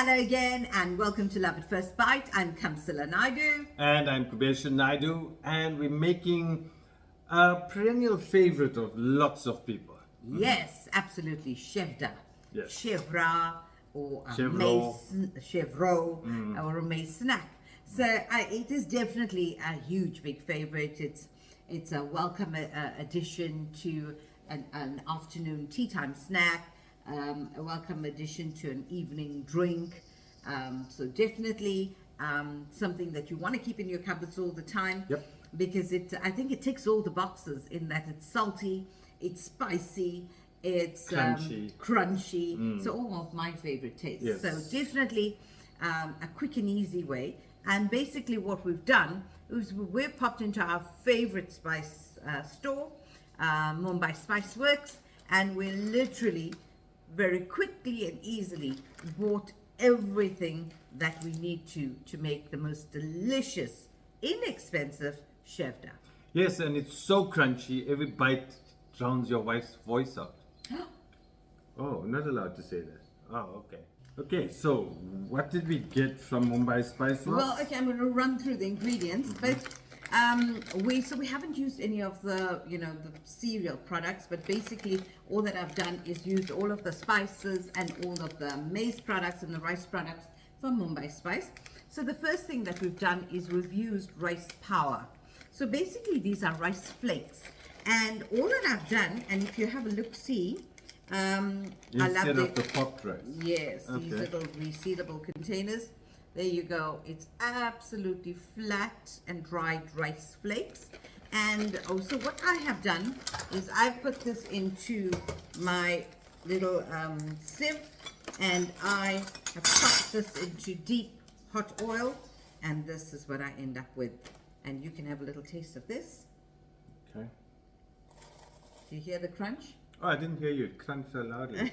hello again and welcome to Love at First Bite. I'm Kamsala Naidu. And I'm Kubesha Naidu, and we're making a perennial favorite of lots of people. Yes, absolutely. Chevda. Yes. Chevra or a Chevro. chevro or a maize snack. So it is definitely a huge big favorite. It's a welcome addition to an afternoon tea time snack. A welcome addition to an evening drink. So definitely something that you want to keep in your cupboards all the time. Yep. Because I think it ticks all the boxes in that it's salty, it's spicy, it's crunchy. So all of my favorite tastes. Yes. So definitely a quick and easy way. And basically what we've done is we've popped into our favorite spice store, Mumbai Spiceworks, and we're literally very quickly and easily bought everything that we need to make the most delicious, inexpensive Chevda. Yes, and it's so crunchy, every bite drowns your wife's voice out. Oh, not allowed to say that. Oh, okay. Okay, so what did we get from Mumbai Spiceworks? Well, okay, I'm going to run through the ingredients, but we haven't used any of the the cereal products, but basically all that I've done is used all of the spices and all of the maize products and the rice products from Mumbai Spice. So the first thing that we've done is we've used rice power. So basically these are rice flakes, and all that I've done, and if you have a look, see. Instead of the popped rice. Yes, Okay. these little resealable containers. There you go. It's absolutely flat and dried rice flakes. And also what I have done is I've put this into my little sieve, and I have popped this into deep hot oil, and this is what I end up with. And you can have a little taste of this. Okay. Do you hear the crunch? Oh, I didn't hear you. It crunched so loudly.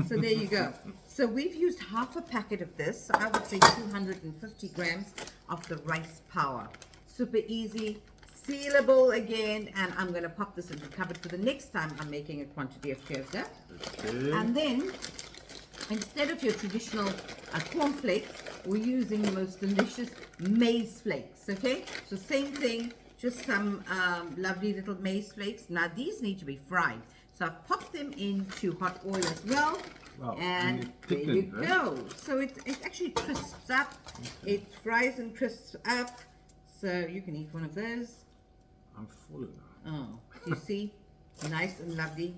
So there you go. So we've used half a packet of this. So I would say 250 grams of the rice power. Super easy, sealable again, and I'm going to pop this into the cupboard for the next time I'm making a quantity of Chevda. Okay. And then, instead of your traditional cornflakes, we're using the most delicious maize flakes, okay? So same thing, just some lovely little maize flakes. Now these need to be fried. So I've popped them into hot oil as well. Wow. And there you go. So it actually crisps up. Okay. It fries and crisps up. So you can eat one of those. I'm full now. Oh, do you see? Nice and lovely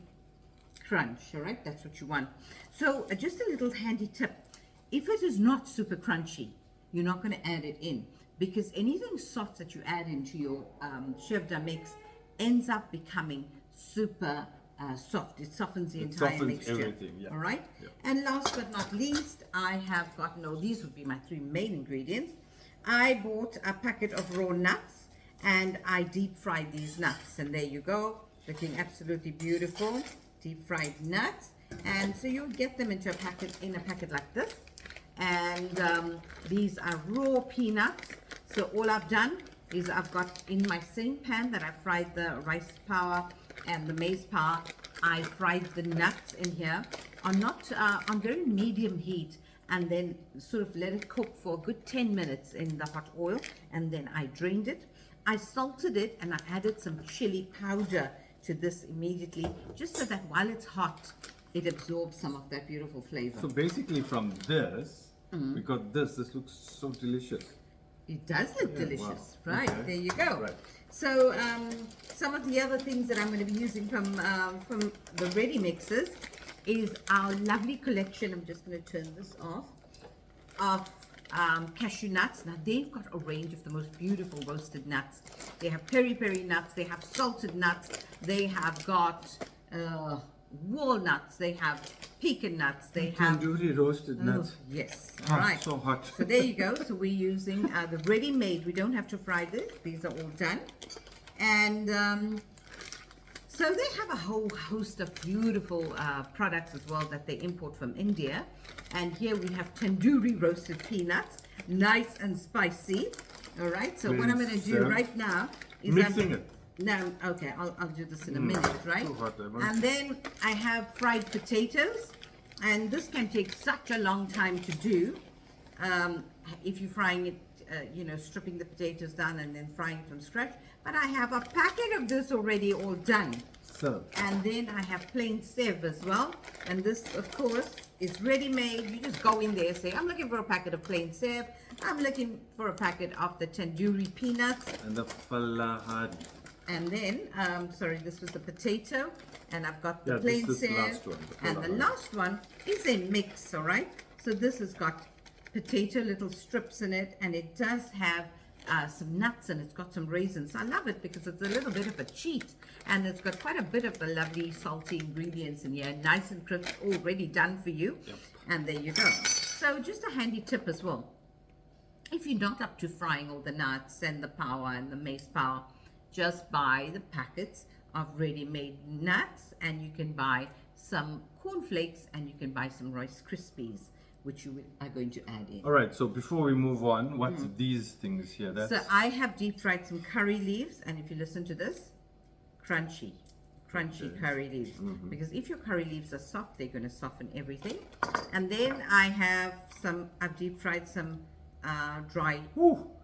crunch, all right? That's what you want. So just a little handy tip. If it is not super crunchy, you're not going to add it in, because anything soft that you add into your Chevda mix ends up becoming super soft. It softens the entire mixture. Everything, yeah. All right? Yeah. And last but not least, I have gotten, these would be my three main ingredients. I bought a packet of raw nuts, and I deep fried these nuts. And there you go, looking absolutely beautiful. Deep fried nuts. And so you'll get them into a packet like this. And these are raw peanuts. So all I've done is I've got in my same pan that I fried the rice power and the maize power, I fried the nuts in here on very medium heat, and then sort of let it cook for a good 10 minutes in the hot oil, and then I drained it. I salted it, and I added some chili powder to this immediately, just so that while it's hot, it absorbs some of that beautiful flavor. So basically from this, we got this. This looks so delicious. It does look delicious, wow. right? Okay. There you go. Right. So some of the other things that I'm going to be using from the ready mixes is our lovely collection. I'm just going to turn this off, of cashew nuts. Now they've got a range of the most beautiful roasted nuts. They have peri nuts, they have salted nuts, they have got walnuts, they have pecan nuts, they have Tandoori roasted nuts. yes, Hot, all right. so hot. So there you go. So we're using the ready-made. We don't have to fry this. These are all done. And so they have a whole host of beautiful products as well that they import from India. And here we have tandoori roasted peanuts, nice and spicy. All right. So what I'm going to do right now is mixing it. No, okay, I'll do this in a minute, right? Too hot, and then I have fried potatoes. And this can take such a long time to do. If you're frying it, you know, stripping the potatoes down and then frying from scratch. But I have a packet of this already all done. So, And then I have plain Sev as well. And this, of course, is ready-made. You just go in there, say, I'm looking for a packet of plain Sev. I'm looking for a packet of the tandoori peanuts. and the falahari. And then, sorry, this was the potato. And I've got the Yeah, plain this is the Sev. last one, the And the falahari. last one is a mix, all right? So this has got potato little strips in it. And it does have some nuts and it's got some raisins. I love it because it's a little bit of a cheat. And it's got quite a bit of the lovely salty ingredients in here. Nice and crisp, already done for you. Yep. And there you go. So just a handy tip as well. If you're not up to frying all the nuts and the power and the maize power, just buy the packets of ready-made nuts, and you can buy some cornflakes and you can buy some Rice Krispies, which you are going to add in. All right, so before we move on, what's these things here? That's So I have deep fried some curry leaves, and if you listen to this, crunchy curry leaves. Because if your curry leaves are soft, they're going to soften everything. And then I've deep fried some dried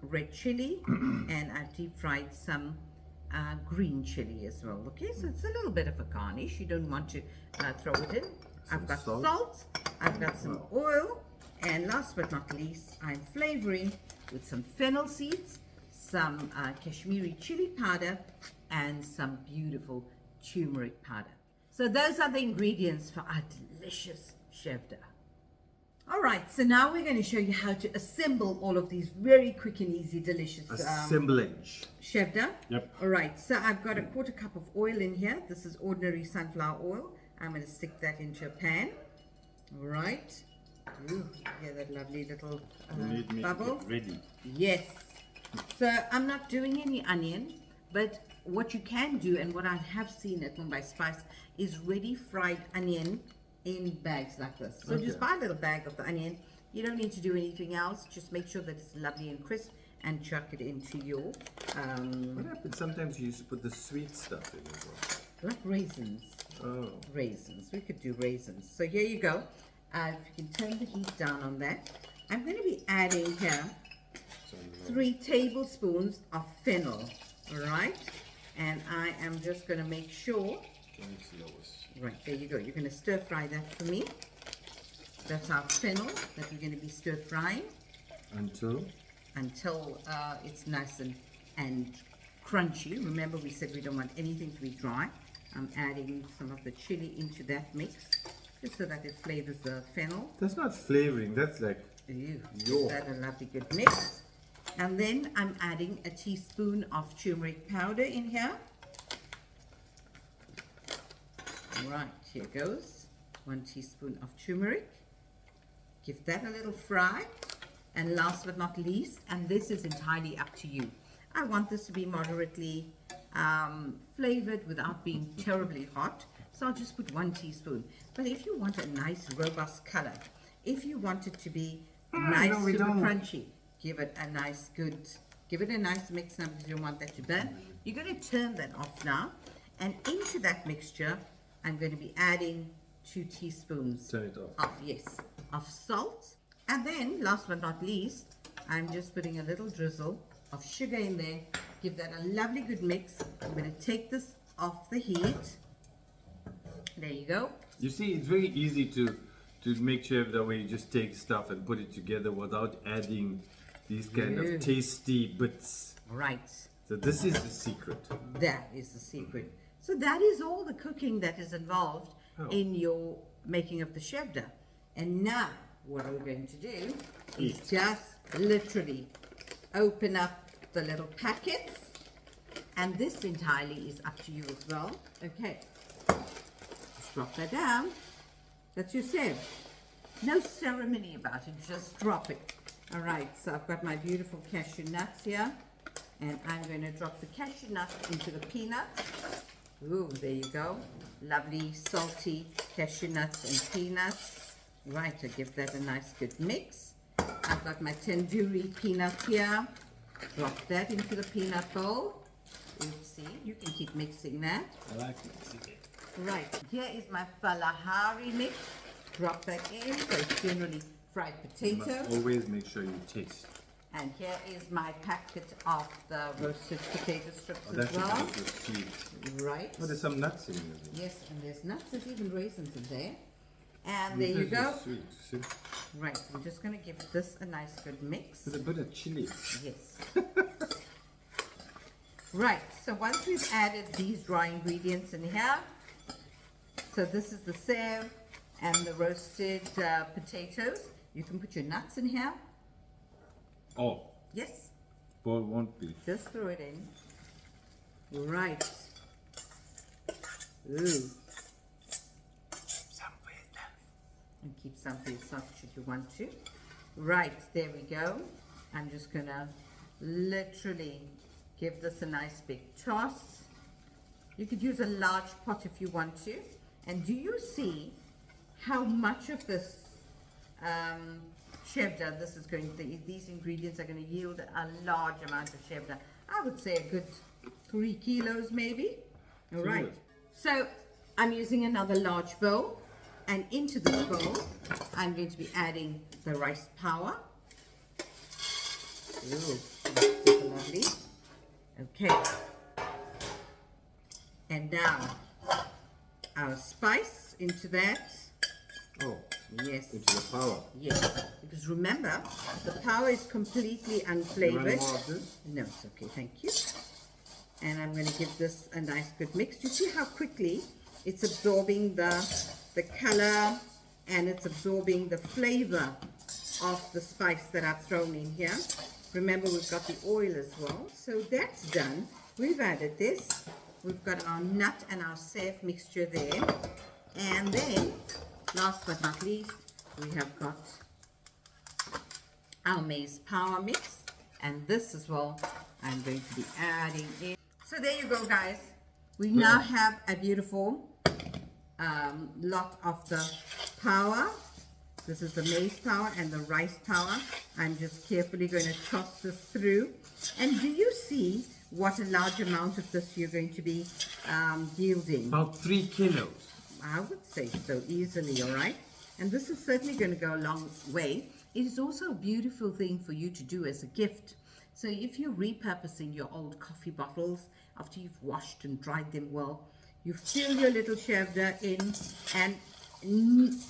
red chili, and I've deep fried some green chili as well. Okay, so it's a little bit of a garnish. You don't want to throw it in. I've got salt, I've got some oil, and last but not least, I'm flavoring with some fennel seeds, some Kashmiri chili powder, and some beautiful turmeric powder. So those are the ingredients for our delicious Chevda. All right, so now we're going to show you how to assemble all of these very quick and easy, delicious assemblage. Chevda. Yep. All right, so I've got a quarter cup of oil in here. This is ordinary sunflower oil. I'm going to stick that into a pan. All right. Ooh, hear that lovely little You need me bubble? to get ready. Yes. So I'm not doing any onion, but what you can do, and what I have seen at Mumbai Spice, is ready fried onion in bags like this. So just buy a little bag of the onion. You don't need to do anything else. Just make sure that it's lovely and crisp and chuck it into your What happens? Sometimes you used to put the sweet stuff in as well. like raisins. Oh. Raisins. We could do raisins. So here you go. If you can turn the heat down on that, I'm going to be adding here 3 tablespoons of fennel. All right, and I am just going to make sure. Right, there you go. You're going to stir fry that for me. That's our fennel that we're going to be stir frying Until it's nice and crunchy. Remember, we said we don't want anything to be dry. I'm adding some of the chili into that mix just so that it flavors the fennel. that's not flavoring. That's like Ew, Yo. that's a lovely good mix. And then I'm adding a teaspoon of turmeric powder in here. Right, here goes 1 teaspoon of turmeric. Give that a little fry. And last but not least, and this is entirely up to you, I want this to be moderately flavored without being terribly hot. So I'll just put 1 teaspoon. But if you want a nice robust color, if you want it to be nice, no, we super don't. crunchy, give it a nice mix now because you don't want that to burn. You're going to turn that off now. And into that mixture, I'm going to be adding 2 teaspoons turn it off. of salt. And then, last but not least, I'm just putting a little drizzle of sugar in there. Give that a lovely good mix. I'm going to take this off the heat. There you go. You see, it's very easy to make sure that way you just take stuff and put it together without adding these kind of tasty bits. Right. So this is the secret. That is the secret. So that is all the cooking that is involved in your making of the Chevda. And now, what we're going to do is just literally open up the little packets. And this entirely is up to you as well. Okay. Just drop that down. That's your Sev. No ceremony about it, just drop it. All right, so I've got my beautiful cashew nuts here. And I'm going to drop the cashew nuts into the peanuts. Ooh, there you go. Lovely, salty cashew nuts and peanuts. Right, I'll give that a nice good mix. I've got my tandoori peanuts here. Drop that into the peanut bowl. Oopsie, you can keep mixing that. I like mixing it. Right, here is my falahari mix. drop that in. So it's generally fried You must potato. always make sure you taste. And here is my packet of the roasted potato strips Oh, as that's well. also sweet. Right. Oh, there's some nuts in here. Yes, and there's nuts, there's even raisins in there. And This there you is go. Sweet. See? Right, I'm just going to give this a nice good mix. With a bit of chili. Yes. Right, so once we've added these dry ingredients in here, so this is the sev and the roasted potatoes. You can put your nuts in here. Oh, Yes, bowl won't be. just throw it in. Right. Ooh. And keep some for yourself should you want to. Right, there we go. I'm just gonna literally give this a nice big toss. You could use a large pot if you want to. And do you see how much of this Chevda this is going to, these ingredients are going to yield a large amount of Chevda. I would say a good 3 kilos maybe. All right. So I'm using another large bowl, and into this bowl I'm going to be adding the rice power. Ooh, that's super lovely. Okay. And now our spice into that. Oh, Yes. into the power. Yes. Because remember, the power is completely You want unflavored. more of this? No, it's okay, thank you. And I'm going to give this a nice good mix. You see how quickly it's absorbing the color and it's absorbing the flavor of the spice that I've thrown in here. Remember, we've got the oil as well. So that's done. We've added this. We've got our nut and our sev mixture there. And then, last but not least, we have got our maize power mix. And this as well, I'm going to be adding in. So there you go, guys. We now have a beautiful lot of the power. This is the maize power and the rice power. I'm just carefully going to toss this through. And do you see what a large amount of this you're going to be yielding? About 3 kilos. I would say so, easily, all right? And this is certainly going to go a long way. It is also a beautiful thing for you to do as a gift. So if you're repurposing your old coffee bottles after you've washed and dried them well, you fill your little Chevda in, and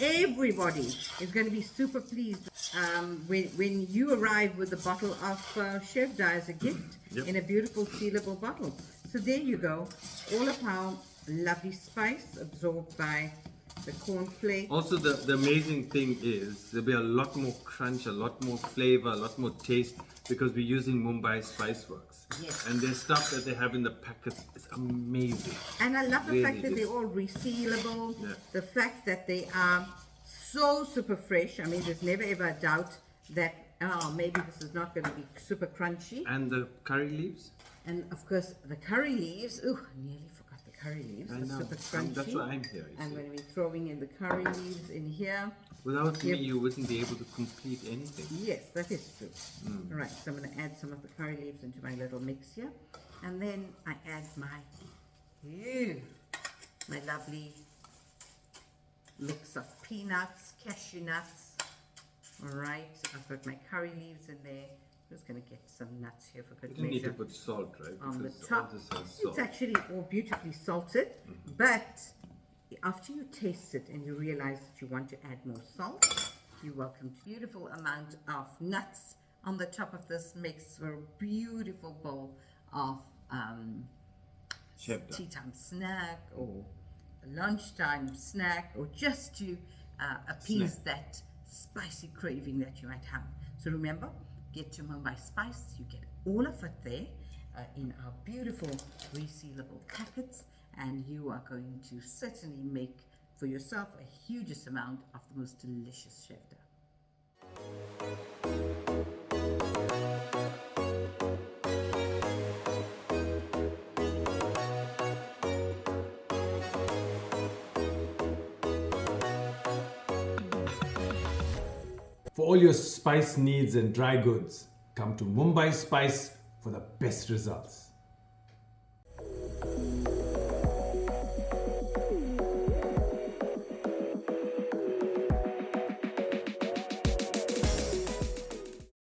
everybody is going to be super pleased when you arrive with a bottle of Chevda as a gift. Yep. In a beautiful sealable bottle. So there you go, all of our lovely spice absorbed by the cornflakes. Also, the amazing thing is there'll be a lot more crunch, a lot more flavor, a lot more taste because we're using Mumbai Spiceworks. Yes. And the stuff that they have in the packets is amazing. And I love the Really fact that is. they're all resealable. Yeah. The fact that they are so super fresh. I mean, there's never ever a doubt that, oh, maybe this is not going to be super crunchy. And the curry leaves? And of course, the curry leaves. Ooh, I nearly forgot the curry leaves. I They're know. super crunchy. That's why I'm here. You I'm see. going to be throwing in the curry leaves in here. Without me, Yep. you wouldn't be able to complete anything. Yes, that is true. All right, so I'm going to add some of the curry leaves into my little mix here. And then I add my lovely mix of peanuts, cashew nuts. All right, I've got my curry leaves in there. I'm just going to get some nuts here for You good don't need to measure put salt, right? on the Because all top. this has It's salt. actually all beautifully salted, but after you taste it and you realize that you want to add more salt, you're welcome to. Beautiful amount of nuts on the top of this makes for a beautiful bowl of Chevda. tea time snack or a lunchtime snack, or just to appease Snack. that spicy craving that you might have. So remember, get to Mumbai Spice. You get all of it there in our beautiful resealable packets, and you are going to certainly make for yourself a hugest amount of the most delicious Chevda. For all your spice needs and dry goods, come to Mumbai Spice for the best results.